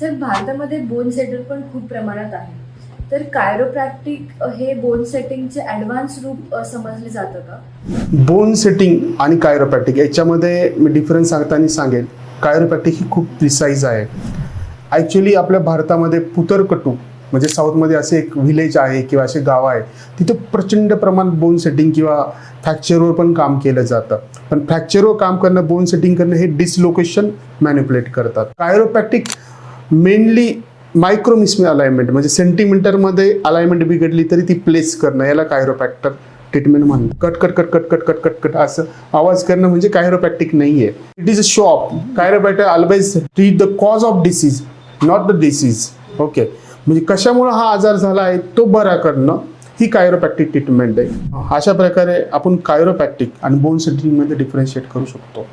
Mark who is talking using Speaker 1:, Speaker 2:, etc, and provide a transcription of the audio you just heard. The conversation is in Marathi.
Speaker 1: सर, भारतामध्ये बोन सेटर पण खूप प्रमाणात आहे. तर कायरोप्रॅक्टिक हे बोन सेटिंगचे ॲडव्हान्स रूप समजले जातं का?
Speaker 2: बोन सेटिंग आणि कायरोप्रॅक्टिक याच्यामध्ये मी डिफरन्स सांगताना सांगेल, कायरोप्रॅक्टिक ही खूप प्रिसाईज आहे. ॲक्च्युली आपल्या भारतामध्ये पुतरकटू म्हणजे साऊथमध्ये असे एक व्हिलेज आहे किंवा असे गाव आहे, तिथं प्रचंड प्रमाणात बोन सेटिंग किंवा फ्रॅक्चरवर पण काम केलं जातं. पण फ्रॅक्चरवर काम करणं, बोन सेटिंग करणं हे डिसलोकेशन मॅनिप्युलेट करतात. Chiropractic mainly micro mismatch alignment म्हणजे सेंटीमीटरमध्ये अलाइनमेंट बिघडली तरी ती प्लेस करणं, याला कायरोप्रॅक्टर ट्रीटमेंट म्हणतात. कट कट कट कट कट कट कट कट असं आवाज करणं म्हणजे कायरोप्रॅक्टिक नाही आहे. It is a shop. Chiropractor always treat the cause of disease, not the disease. Okay, म्हणजे कशामुळे हा आजार झाला आहे तो बरा करणं ही कायरोप्रॅक्टिक ट्रीटमेंट आहे. अशा प्रकारे आपण कायरोप्रॅक्टिक आणि बोन सेटिंगमध्ये डिफरन्शिएट करू शकतो.